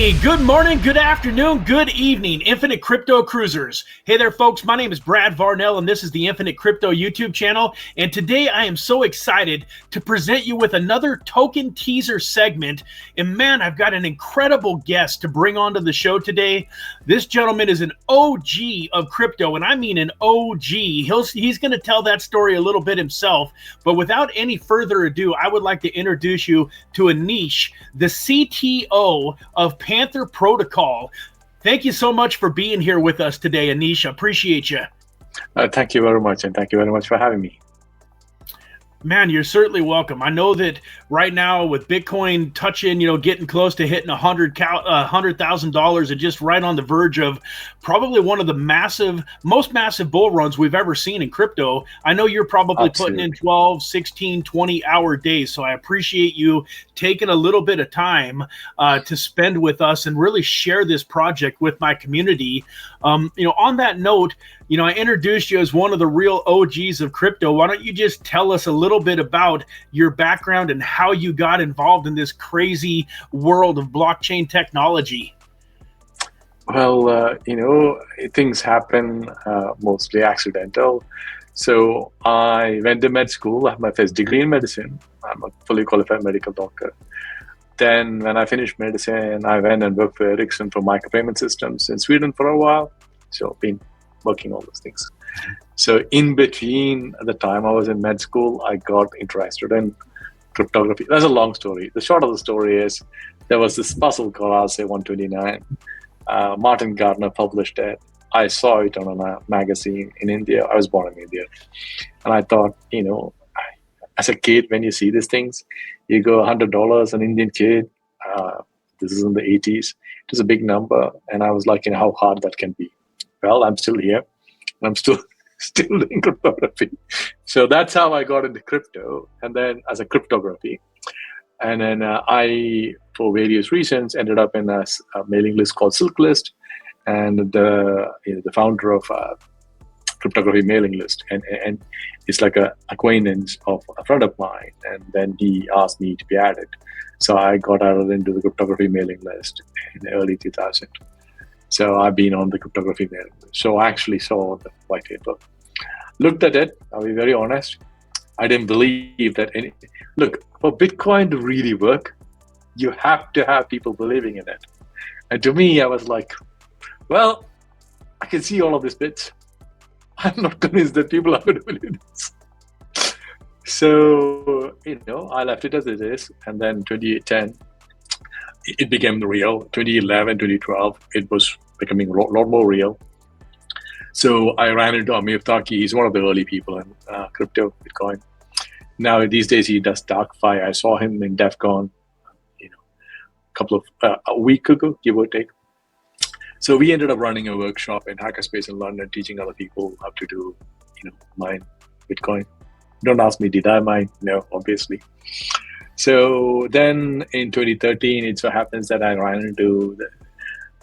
Hey, good morning, good afternoon, good evening, Infinite Crypto Cruisers. Hey there, folks. My name is Brad Varnell, and this is the Infinite Crypto YouTube channel. And today I am so excited to present you with another token teaser segment. And man, I've got an incredible guest to bring onto the show today. This gentleman is an OG of crypto, and I mean an OG. He's going to tell that story a little bit himself. But without any further ado, I would like to introduce you to Anish, the CTO of Panther Protocol. Thank you so much for being here with us today, Anish. Appreciate you. Thank you very much, and thank you very much for having me. Man, you're certainly welcome. I know that right now with Bitcoin touching, getting close to hitting $100,000 and just right on the verge of probably one of the most massive bull runs we've ever seen in crypto. I know you're probably putting in 12, 16, 20-hour days. So I appreciate you taking a little bit of time to spend with us and really share this project with my community. On that note, I introduced you as one of the real OGs of crypto. Why don't you just tell us a little bit about your background and how you got involved in this crazy world of blockchain technology? Well, things happen mostly accidental. So I went to med school. I have my first degree in medicine. I'm a fully qualified medical doctor. Then when I finished medicine, I went and worked for Ericsson for micropayment systems in Sweden for a while. So been working all those things. So in between the time I was in med school, I got interested in cryptography. That's a long story. The short of the story is there was this puzzle called RSA-129. Martin Gardner published it. I saw it on a magazine in India. I was born in India. And I thought, as a kid, when you see these things, you go $100, an Indian kid. This is in the 80s. It was a big number. And I was like, how hard that can be. Well, I'm still here. I'm still doing cryptography. So that's how I got into crypto, and then as a cryptography. And then I, for various reasons, ended up in a mailing list called Silk List, and the founder of cryptography mailing list. And it's like an acquaintance of a friend of mine, and then he asked me to be added. So I got added into the cryptography mailing list in early 2000. So I've been on the cryptography mailing list. So I actually saw the white paper, looked at it. I'll be very honest. I didn't believe that look, for Bitcoin to really work, you have to have people believing in it. And to me, I was like, well, I can see all of these bits. I'm not convinced that people are going to believe this. So, I left it as it is. And then 2010, it became real. 2011, 2012, it was becoming a lot more real. So I ran into Amir Taki. He's one of the early people in crypto, Bitcoin. Now, these days, he does DARKFi. I saw him in DEF CON, a week ago, give or take. So we ended up running a workshop in Hackerspace in London, teaching other people how to do, mine Bitcoin. Don't ask me, did I mine? No, obviously. So then in 2013, it so happens that I ran into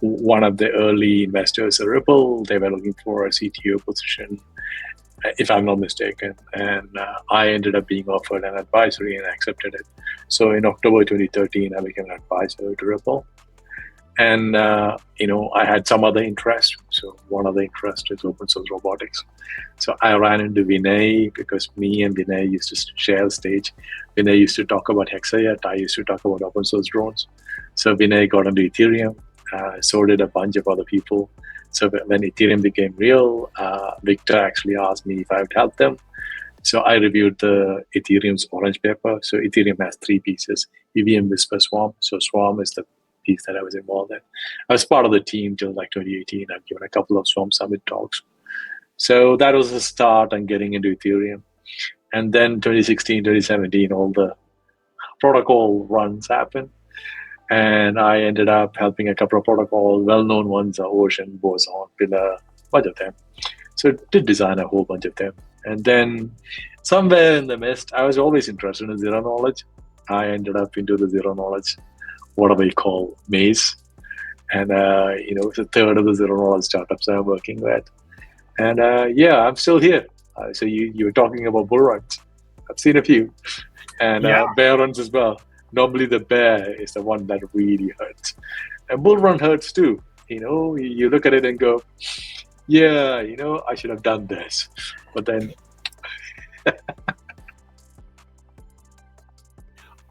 one of the early investors at Ripple. They were looking for a CTO position, if I'm not mistaken. And I ended up being offered an advisory and I accepted it. So in October 2013, I became an advisor to Ripple. And, I had some other interest. So one of the interests is open source robotics. So I ran into Vinay because me and Vinay used to share the stage. Vinay used to talk about Hexayet. I used to talk about open source drones. So Vinay got into Ethereum. So did a bunch of other people. So when Ethereum became real, Victor actually asked me if I would help them. So I reviewed the Ethereum's orange paper. So Ethereum has three pieces: EVM, Whisper, Swarm. So Swarm is the piece that I was involved in. I was part of the team till like 2018. I've given a couple of Swarm Summit talks. So that was the start on getting into Ethereum. And then 2016, 2017, all the protocol runs happened. And I ended up helping a couple of protocols. Well-known ones are Ocean, Boson, Pillar, a bunch of them. So did design a whole bunch of them. And then somewhere in the midst, I was always interested in zero knowledge. I ended up into the zero knowledge, whatever you call maze. And, it's a third of the zero knowledge startups I'm working with. And I'm still here. So you were talking about bull runs. I've seen a few. And bear runs as well. Normally the bear is the one that really hurts. And bull run hurts too. You look at it and go, yeah, I should have done this. But then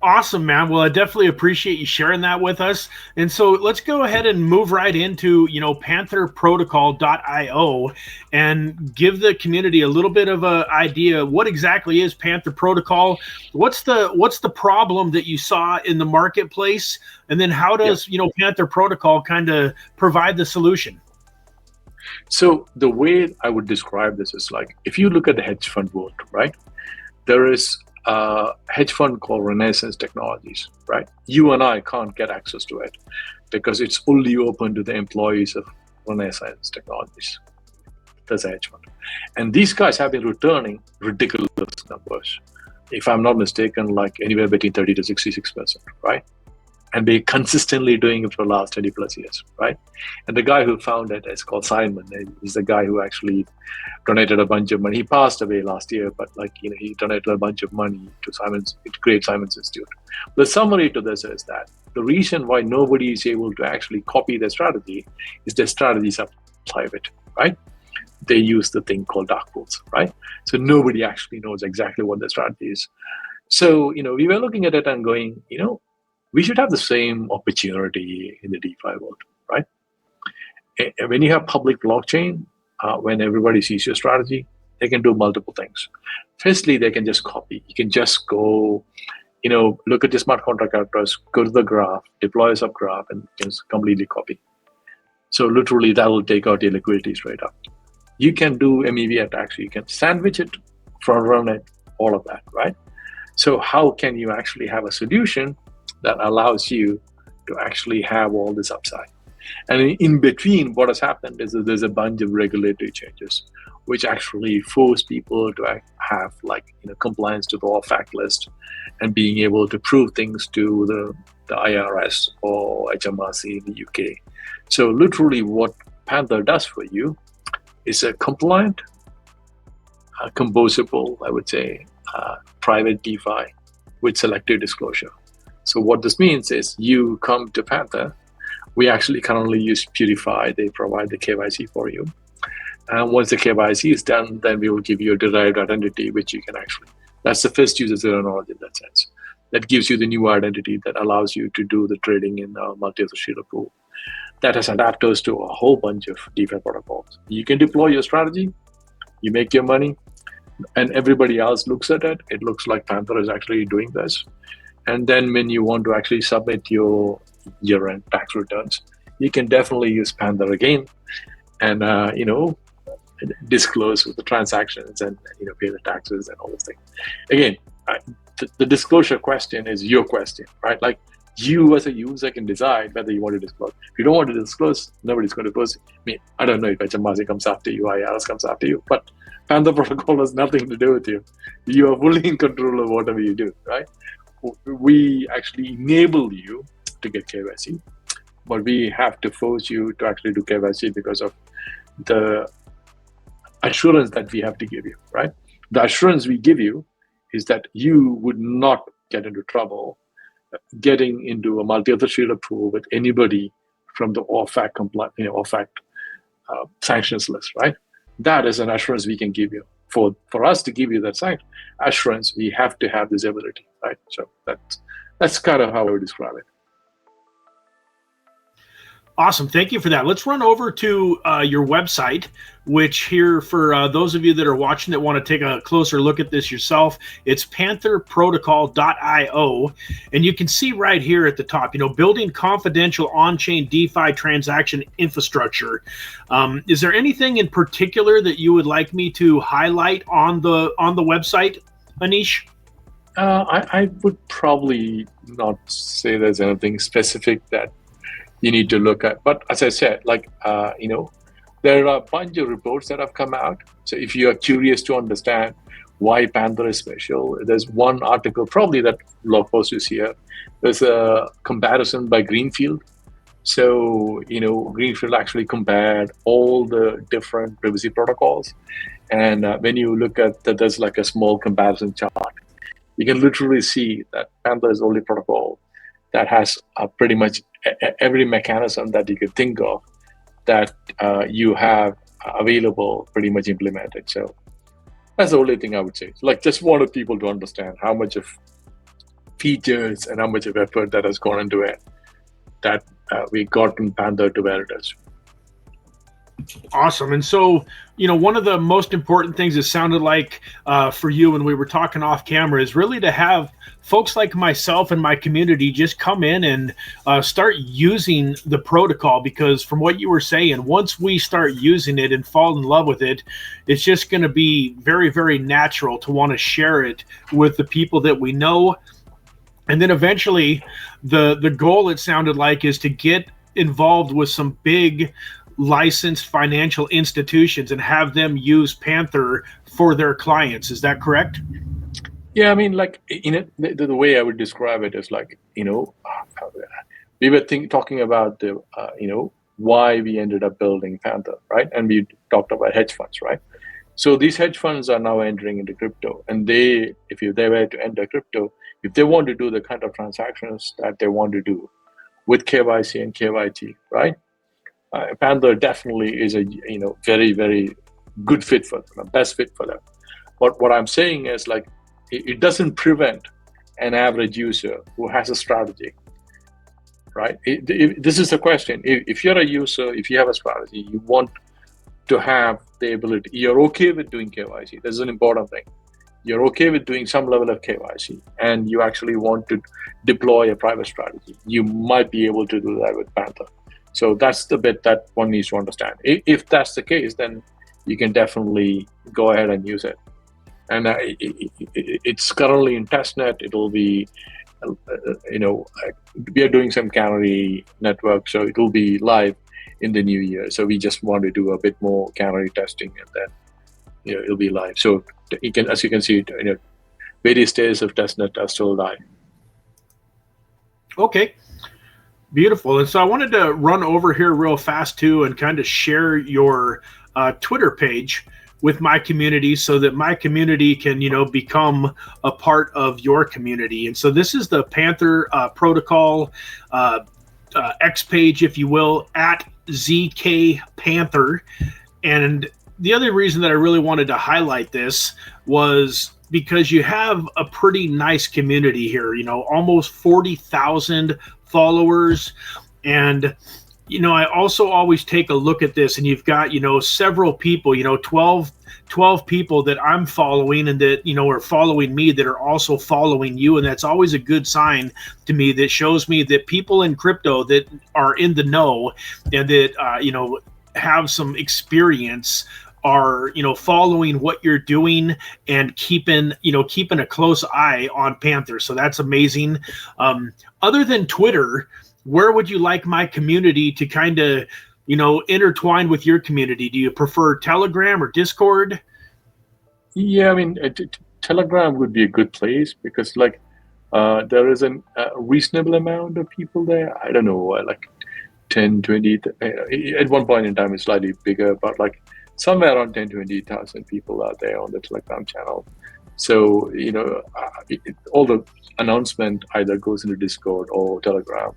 Awesome, man. Well, I definitely appreciate you sharing that with us. And so let's go ahead and move right into, pantherprotocol.io and give the community a little bit of an idea. What exactly is Panther Protocol? What's the problem that you saw in the marketplace? And then how does, Panther Protocol kind of provide the solution? So the way I would describe this is like, if you look at the hedge fund world, right? There is a hedge fund called Renaissance Technologies, right? You and I can't get access to it because it's only open to the employees of Renaissance Technologies. That's a hedge fund. And these guys have been returning ridiculous numbers. If I'm not mistaken, like anywhere between 30 to 66%, right? And they're consistently doing it for the last 20 plus years, right? And the guy who founded it is called Simon. He's the guy who actually donated a bunch of money. He passed away last year, but he donated a bunch of money to create Simon's Institute. The summary to this is that the reason why nobody is able to actually copy their strategy is their strategies are private, right? They use the thing called dark pools, right? So nobody actually knows exactly what their strategy is. So, we were looking at it and going, we should have the same opportunity in the DeFi world, right? When you have public blockchain, when everybody sees your strategy, they can do multiple things. Firstly, they can just copy. You can just go, look at the smart contract address, go to the graph, deploy a subgraph, and just completely copy. So literally, that will take out your liquidity straight up. You can do MEV attacks. You can sandwich it, front run it, all of that, right? So how can you actually have a solution that allows you to actually have all this upside? And in between, what has happened is that there's a bunch of regulatory changes, which actually force people to have compliance to the OFAC list and being able to prove things to the IRS or HMRC in the UK. So literally what Panther does for you is a compliant, composable, I would say, private DeFi with selective disclosure. So what this means is you come to Panther, we actually currently use Purify. They provide the KYC for you. And once the KYC is done, then we will give you a derived identity, which you can that's the first use of zero knowledge in that sense. That gives you the new identity that allows you to do the trading in a multi-associated pool. That has adapters to a whole bunch of DeFi protocols. You can deploy your strategy, you make your money, and everybody else looks at it. It looks like Panther is actually doing this. And then when you want to actually submit your year-end tax returns, you can definitely use Panther again and, disclose the transactions and, pay the taxes and all those things. Again, the disclosure question is your question, right? Like you as a user can decide whether you want to disclose. If you don't want to disclose, nobody's going to post. I don't know if HMRC comes after you, IRS comes after you, but Panther protocol has nothing to do with you. You are fully in control of whatever you do, right? We actually enable you to get KYC, but we have to force you to actually do KYC because of the assurance that we have to give you, right? The assurance we give you is that you would not get into trouble getting into a multi-associated pool with anybody from the OFAC sanctions list, right? That is an assurance we can give you. For us to give you that assurance, we have to have this ability, right? So that's kind of how I would describe it. Awesome. Thank you for that. Let's run over to your website, which here for those of you that are watching that want to take a closer look at this yourself, it's pantherprotocol.io. And you can see right here at the top, building confidential on-chain DeFi transaction infrastructure. Is there anything in particular that you would like me to highlight on the website, Anish? I would probably not say there's anything specific that you need to look at. But as I said, there are a bunch of reports that have come out. So if you are curious to understand why Panther is special, there's one article, probably that blog post is here. There's a comparison by Greenfield. So, Greenfield actually compared all the different privacy protocols. And when you look at that, there's like a small comparison chart. You can literally see that Panther is the only protocol that has pretty much every mechanism that you could think of that you have available pretty much implemented. So that's the only thing I would say. Like, just wanted people to understand how much of features and how much of effort that has gone into it, that we got in Panther to where it is. Awesome. And so, one of the most important things it sounded like for you when we were talking off camera is really to have folks like myself and my community just come in and start using the protocol, because from what you were saying, once we start using it and fall in love with it, it's just going to be very, very natural to want to share it with the people that we know. And then eventually the goal, it sounded like, is to get involved with some big licensed financial institutions and have them use Panther for their clients. Is that correct? Yeah, I mean, like, the way I would describe it is like, we were talking about the, why we ended up building Panther, right? And we talked about hedge funds, right? So these hedge funds are now entering into crypto, and they were to enter crypto, if they want to do the kind of transactions that they want to do with KYC and KYT, right? Panther definitely is a very, very good fit for them, best fit for them. But what I'm saying is, like, it doesn't prevent an average user who has a strategy, right? This is the question. If you're a user, if you have a strategy, you want to have the ability, you're okay with doing KYC. This is an important thing. You're okay with doing some level of KYC, and you actually want to deploy a private strategy. You might be able to do that with Panther. So that's the bit that one needs to understand. If that's the case, then you can definitely go ahead and use it. And it's currently in testnet. It'll be, we are doing some canary network, so it'll be live in the new year. So we just want to do a bit more canary testing, and then it'll be live. So you can, as you can see, various stages of testnet are still live. Okay. Beautiful. And so I wanted to run over here real fast too and kind of share your Twitter page with my community so that my community can, become a part of your community. And so this is the Panther protocol X page, if you will, at ZK Panther. And the other reason that I really wanted to highlight this was because you have a pretty nice community here, almost 40,000 followers. And I also always take a look at this, and you've got several people, 12 people that I'm following and that are following me that are also following you, and that's always a good sign to me. That shows me that people in crypto that are in the know and that have some experience are following what you're doing and keeping a close eye on Panther. So that's amazing. Other than Twitter, where would you like my community to kind of intertwine with your community? Do you prefer Telegram or Discord? Yeah, I mean, Telegram would be a good place because there is a reasonable amount of people there. I don't know, like 10, 20. At one point in time, it's slightly bigger, but like somewhere around 10, 20,000 people are there on the Telegram channel. So, all the announcement either goes into Discord or Telegram.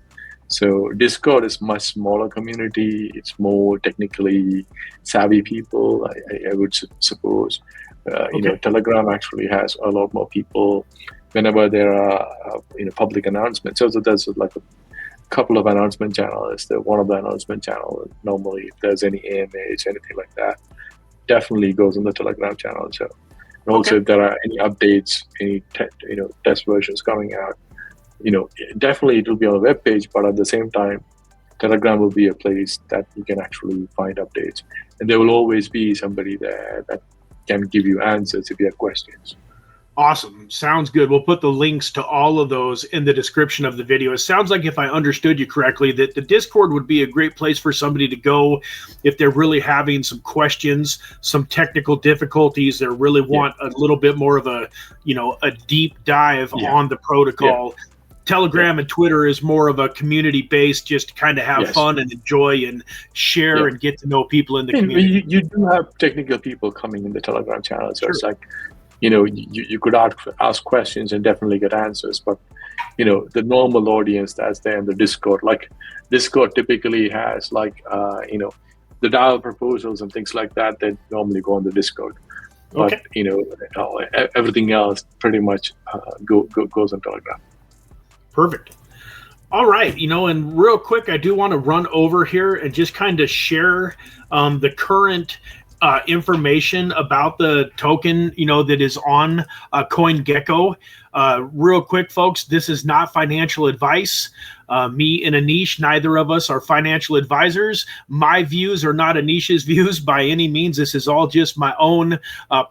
So Discord is much smaller community. It's more technically savvy people, I would suppose. Okay. Telegram actually has a lot more people whenever there are public announcements. So there's like a couple of announcement channels. One of the announcement channels, normally if there's any AMAs, anything like that, definitely goes on the Telegram channel. So also if there are any updates, any test versions coming out, definitely it will be on the web page, but at the same time, Telegram will be a place that you can actually find updates. And there will always be somebody there that can give you answers if you have questions. Awesome. Sounds good. We'll put the links to all of those in the description of the video. It sounds like, if I understood you correctly, that the Discord would be a great place for somebody to go if they're really having some questions, some technical difficulties, they really want a little bit more of a deep dive on the protocol. Yeah. Telegram and Twitter is more of a community-based, just kind of have fun and enjoy and share and get to know people in the community. You do have technical people coming in the Telegram channel, so it's like, you could ask questions and definitely get answers. But the normal audience that's there in the Discord. Like Discord typically has the dial proposals and things like that normally go on the Discord. But Okay. everything else pretty much goes on Telegram. Perfect. All right, and real quick, I do want to run over here and just kind of share the current information about the token, that is on CoinGecko. Real quick, folks, this is not financial advice. Me and Anish, neither of us are financial advisors. My views are not Anish's views by any means. This is all just my own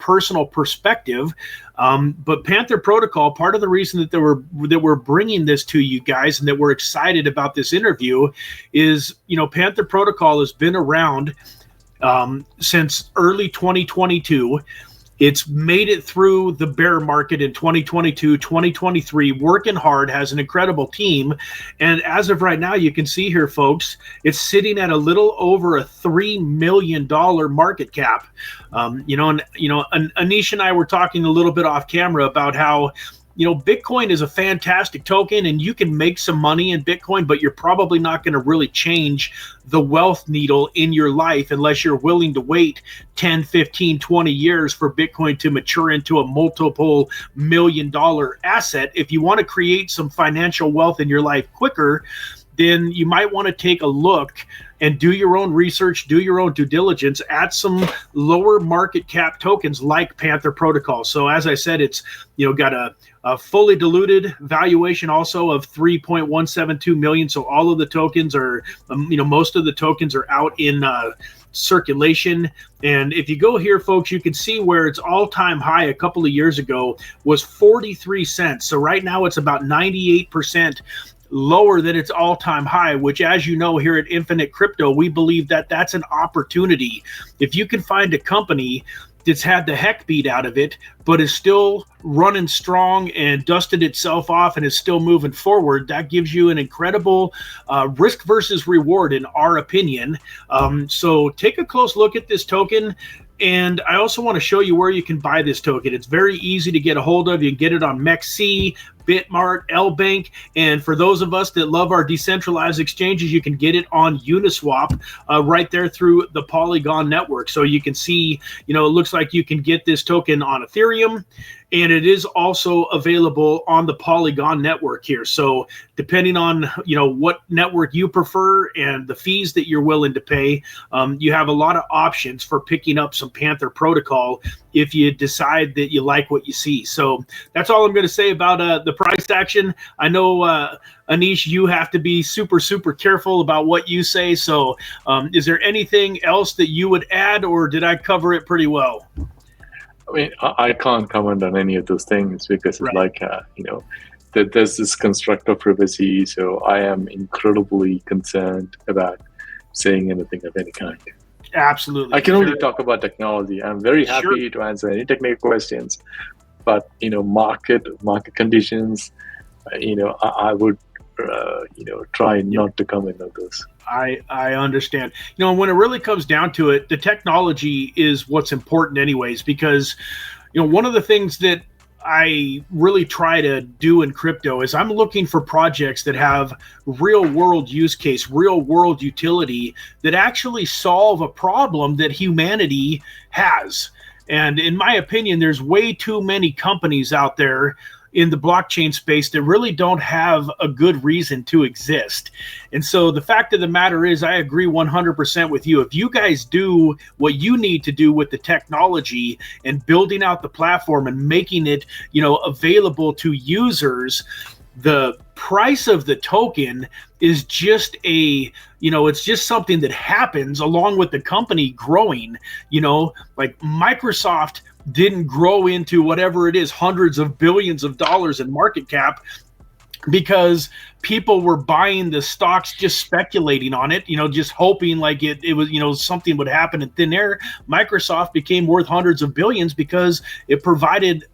personal perspective. But Panther Protocol, part of the reason that we're bringing this to you guys and that we're excited about this interview is, Panther Protocol has been around since early 2022. It's made it through the bear market in 2022, 2023, working hard, has an incredible team. And as of right now, you can see here, folks, it's sitting at a little over a $3 million market cap. And Anish and I were talking a little bit off camera about how, Bitcoin is a fantastic token and you can make some money in Bitcoin, but you're probably not going to really change the wealth needle in your life unless you're willing to wait 10, 15, 20 years for Bitcoin to mature into a multiple $1 million asset. If you want to create some financial wealth in your life quicker, then you might want to take a look and do your own research, do your own due diligence at some lower market cap tokens like Panther Protocol. So as I said, it's got a fully diluted valuation also of 3.172 million. So all of the tokens are, most of the tokens are out in circulation. And if you go here, folks, you can see where its all-time high a couple of years ago was 43 cents. So right now it's about 98% lower than its all-time high, which, as you know, here at Infinite Crypto, we believe that that's an opportunity. If you can find a company that's had the heck beat out of it, but is still running strong and dusted itself off and is still moving forward, that gives you an incredible risk versus reward, in our opinion. So take a close look at this token. And I also want to show you where you can buy this token. It's very easy to get a hold of. You can get it on MEXC, Bitmart, LBank, and for those of us that love our decentralized exchanges, you can get it on Uniswap right there through the Polygon network. So you can see, it looks like you can get this token on Ethereum, and it is also available on the Polygon network here. So depending on, what network you prefer and the fees that you're willing to pay, you have a lot of options for picking up some Panther Protocol if you decide that you like what you see. So that's all I'm going to say about the price action. I know, Anish, you have to be super, super careful about what you say. So is there anything else that you would add, or did I cover it pretty well? I mean, I can't comment on any of those things because it's like, there's this construct of privacy. So I am incredibly concerned about saying anything of any kind. Absolutely. I can only talk about technology. I'm very happy to answer any technical questions, but market conditions, I would try not to comment on those. I understand. When it really comes down to it, the technology is what's important anyways, because one of the things that I really try to do in crypto is I'm looking for projects that have real world use case, real world utility that actually solve a problem that humanity has. And in my opinion, there's way too many companies out there in the blockchain space that really don't have a good reason to exist. And so the fact of the matter is, I agree 100% with you. If you guys do what you need to do with the technology and building out the platform and making it, available to users, the price of the token is just it's just something that happens along with the company growing. Like Microsoft didn't grow into whatever it is, hundreds of billions of dollars in market cap, because people were buying the stocks, just speculating on it, just hoping like it was, something would happen in thin air. Microsoft became worth hundreds of billions because it provided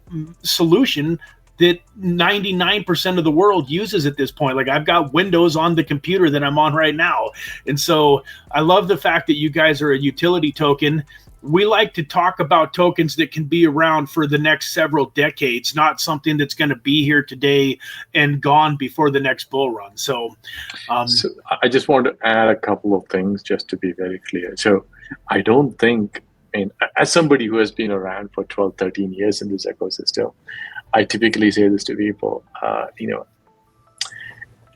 solution that 99% of the world uses at this point. Like I've got Windows on the computer that I'm on right now. And so I love the fact that you guys are a utility token. we like to talk about tokens that can be around for the next several decades, not something that's going to be here today and gone before the next bull run. So I just want to add a couple of things just to be very clear. So I don't think, and as somebody who has been around for 12, 13 years in this ecosystem, I typically say this to people,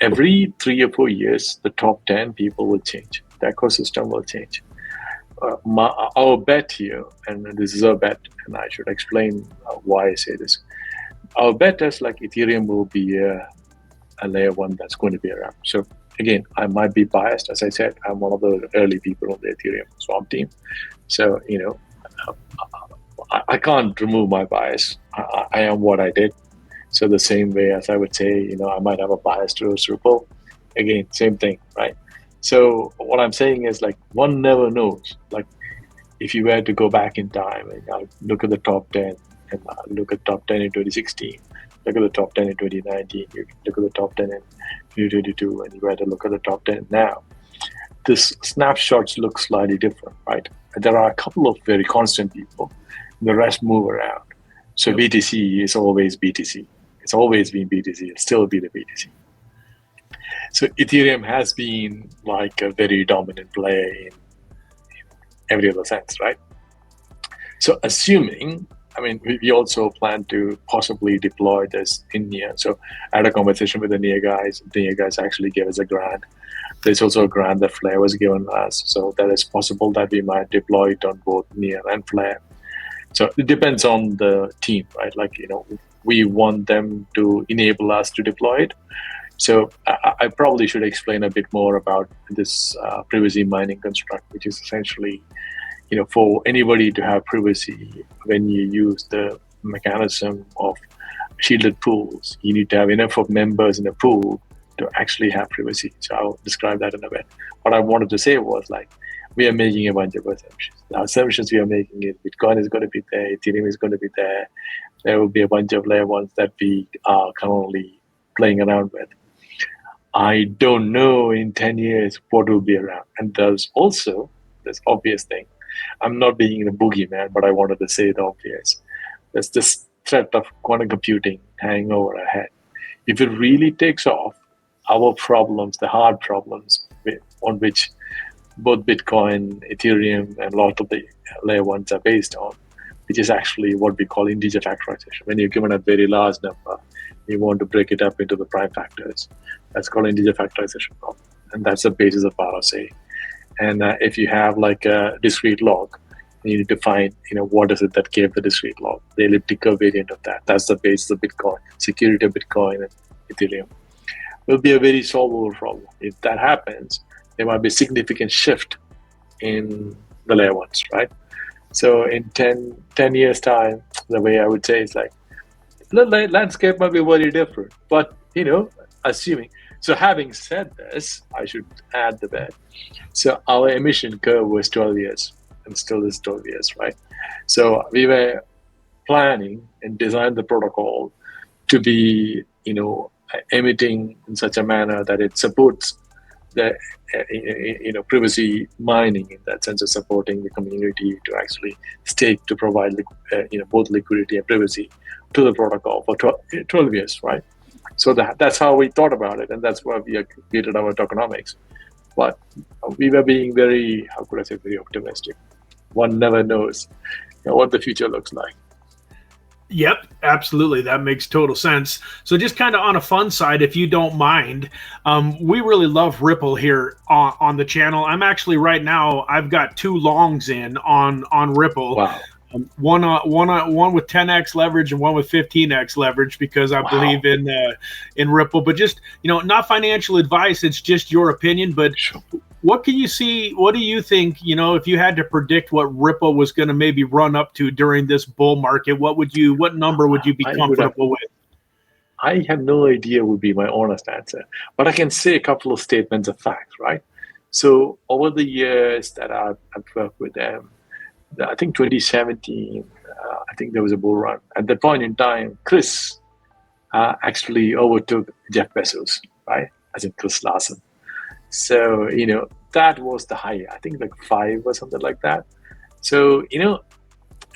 every 3 or 4 years, the top 10 people will change. The ecosystem will change. Our bet here, and this is our bet, and I should explain why I say this. Our bet is like Ethereum will be a layer 1 that's going to be around. So again, I might be biased. As I said, I'm one of the early people on the Ethereum Swamp team. So, I can't remove my bias. I am what I did. So the same way as I would say, I might have a bias towards Ripple. Again, same thing, right? So what I'm saying is like one never knows. Like if you were to go back in time and look at the top 10 and look at top 10 in 2016, look at the top 10 in 2019, you look at the top 10 in 2022, and you were to look at the top 10 now, this snapshots look slightly different, right? And there are a couple of very constant people. The rest move around. So yep. BTC is always BTC. It's always been BTC. It'll still be the BTC. So Ethereum has been like a very dominant play in every other sense, right? So assuming, we also plan to possibly deploy this in NEUR. So I had a conversation with the NEUR guys. The NEUR guys actually gave us a grant. There's also a grant that Flare was given us. So that is possible that we might deploy it on both NEUR and Flare. So it depends on the team, right? Like, we want them to enable us to deploy it. So I probably should explain a bit more about this privacy mining construct, which is essentially, for anybody to have privacy, when you use the mechanism of shielded pools, you need to have enough of members in a pool to actually have privacy. So I'll describe that in a bit. What I wanted to say was like, we are making a bunch of assumptions. The assumptions we are making is Bitcoin is going to be there, Ethereum is going to be there. There will be a bunch of layer ones that we are currently playing around with. I don't know in 10 years what will be around. And there's also this obvious thing. I'm not being a boogeyman, but I wanted to say the obvious. There's this threat of quantum computing hanging over our head. If it really takes off, our problems, the hard problems on which both Bitcoin, Ethereum, and a lot of the layer ones are based on, which is actually what we call integer factorization. When you're given a very large number, you want to break it up into the prime factors. That's called integer factorization problem. And that's the basis of RSA. And if you have like a discrete log, you need to find, what is it that gave the discrete log, the elliptic variant of that. That's the basis of Bitcoin, security of Bitcoin and Ethereum. Will be a very solvable problem. If that happens, there might be a significant shift in the layer ones, right? So in 10 years' time, the way I would say is like, the landscape might be very different. But, assuming. So having said this, I should add the bit. So our emission curve was 12 years and still is 12 years, right? So we were planning and designed the protocol to be, emitting in such a manner that it supports the privacy mining, in that sense of supporting the community to actually stake to provide both liquidity and privacy to the protocol for 12 years, right? So that's how we thought about it, and that's why we created our tokenomics. But we were being very, how could I say, very optimistic. One never knows what the future looks like. Yep, absolutely. That makes total sense. So just kind of on a fun side, if you don't mind, we really love Ripple here on the channel. I'm actually right now, I've got 2 longs in on Ripple. Wow. One with 10x leverage and one with 15x leverage, because I believe in Ripple. But just, not financial advice. It's just your opinion. But what can you see? What do you think, if you had to predict what Ripple was going to maybe run up to during this bull market, what number would you be comfortable with? I have no idea would be my honest answer, but I can say a couple of statements of facts, right? So over the years that I've worked with them, I think 2017, I think there was a bull run. At that point in time, Chris actually overtook Jeff Bezos, right? As in Chris Larsen. So, that was the high, I think like 5 or something like that. So,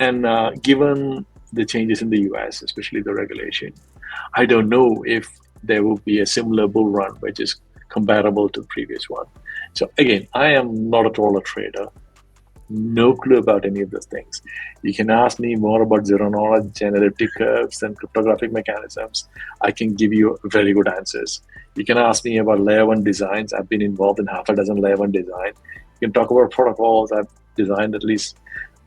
and given the changes in the US, especially the regulation, I don't know if there will be a similar bull run which is comparable to the previous one. So again, I am not at all a trader. No clue about any of those things. You can ask me more about zero knowledge, analytic curves, and cryptographic mechanisms. I can give you very good answers. You can ask me about layer one designs. I've been involved in half a dozen layer one design. You can talk about protocols. I've designed at least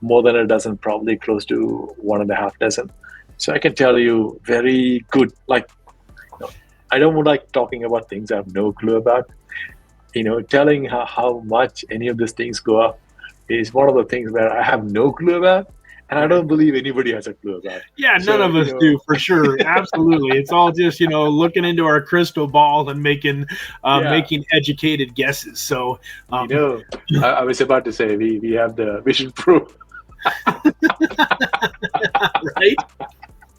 more than a dozen, probably close to 1.5 dozen. So I can tell you very good, I don't like talking about things I have no clue about. Telling how much any of these things go up is one of the things where I have no clue about, and I don't believe anybody has a clue about it. Yeah, none of us do, for sure. Absolutely. It's all just, looking into our crystal ball and making educated guesses. So, I was about to say we have the Vision Pro. Right?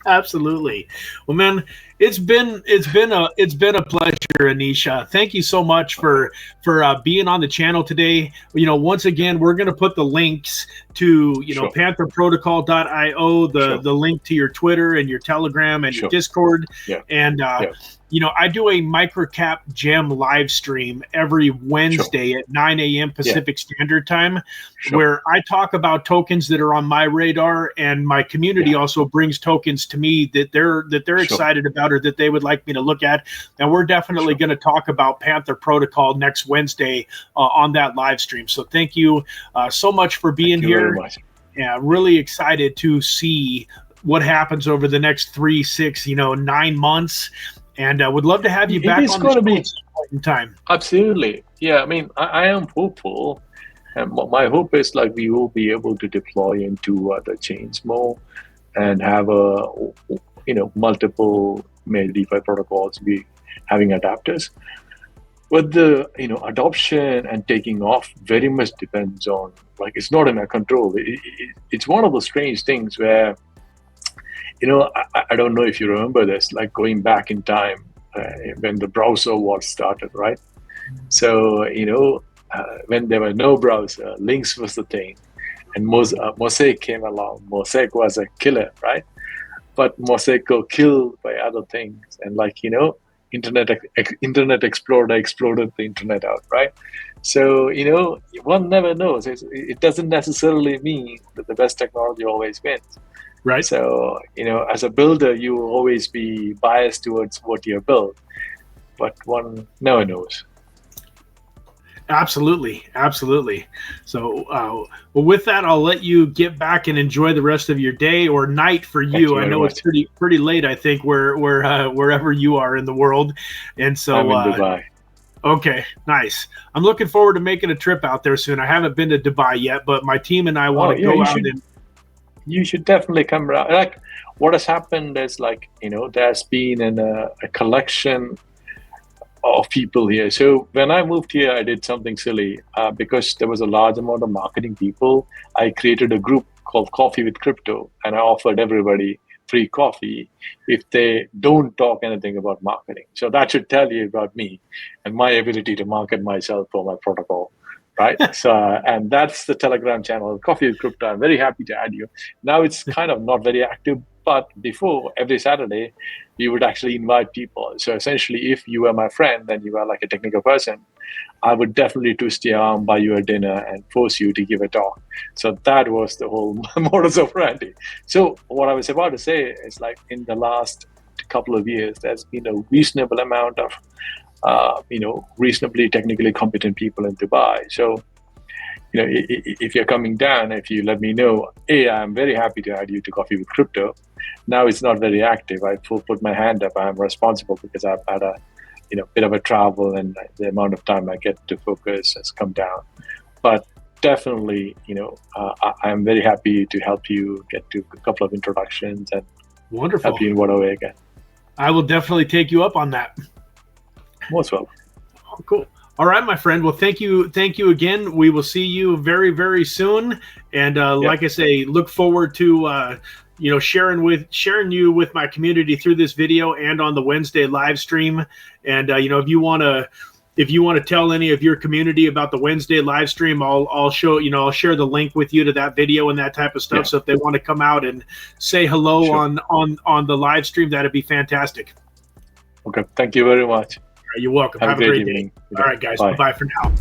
Absolutely. Well, man, it's been a pleasure, Anish. Thank you so much for being on the channel today. Once again, we're going to put the links to Sure. pantherprotocol.io, the link to your Twitter and your Telegram and your Discord, and I do a microcap gem live stream every Wednesday at 9 a.m. Pacific Standard Time, where I talk about tokens that are on my radar, and my community also brings tokens to me that they're excited about or that they would like me to look at. And we're definitely going to talk about Panther Protocol next Wednesday on that live stream. So thank you so much for being here. Very much. Yeah, really excited to see what happens over the next 3, 6, 9 months. And I would love to have you back on the show at some point in time. Absolutely. Yeah, I mean, I am hopeful. And my hope is we will be able to deploy into other chains more and have multiple major DeFi protocols be having adapters. But the adoption and taking off very much depends on, it's not in our control. It's one of those strange things where I don't know if you remember this, going back in time when the browser war started, right? So, when there were no browser, links was the thing. And Mosaic came along. Mosaic was a killer, right? But Mosaic got killed by other things. And Internet Explorer exploded the internet out, right? So, one never knows. It doesn't necessarily mean that the best technology always wins. Right. So, as a builder, you will always be biased towards what you build, but one never knows. Absolutely. So, well, with that, I'll let you get back and enjoy the rest of your day or night for you. I know it's pretty late, I think, wherever you are in the world. And so, I'm in Dubai. Okay, nice. I'm looking forward to making a trip out there soon. I haven't been to Dubai yet, but my team and I want to go out and. You should definitely come around. What has happened is there's been a collection of people here. So when I moved here, I did something silly because there was a large amount of marketing people. I created a group called Coffee with Crypto, and I offered everybody free coffee if they don't talk anything about marketing. So that should tell you about me and my ability to market myself for my protocol. Right. So, and that's the Telegram channel, Coffee with Crypto. I'm very happy to add you. Now it's kind of not very active, but before, every Saturday, we would actually invite people. So essentially, if you were my friend, then you are a technical person, I would definitely twist your arm, buy you a dinner, and force you to give a talk. So that was the whole modus operandi. So what I was about to say is in the last couple of years, there's been a reasonable amount of reasonably technically competent people in Dubai. So, if you're coming down, if you let me know, I'm very happy to add you to Coffee with Crypto. Now it's not very active. I put my hand up. I'm responsible because I've had a, bit of a travel, and the amount of time I get to focus has come down. But definitely, I'm very happy to help you get to a couple of introductions and wonderful help you in whatever way again. I will definitely take you up on that. Most welcome. Oh, cool. All right, my friend. Well, thank you again. We will see you very, very soon. And like I say, look forward to sharing you with my community through this video and on the Wednesday live stream. And if you want to if you want to tell any of your community about the Wednesday live stream, I'll show, I'll share the link with you to that video and that type of stuff. Yeah. So if they want to come out and say hello on the live stream, that'd be fantastic. Okay. Thank you very much. You're welcome. Have a great evening. All right, guys. Bye for now.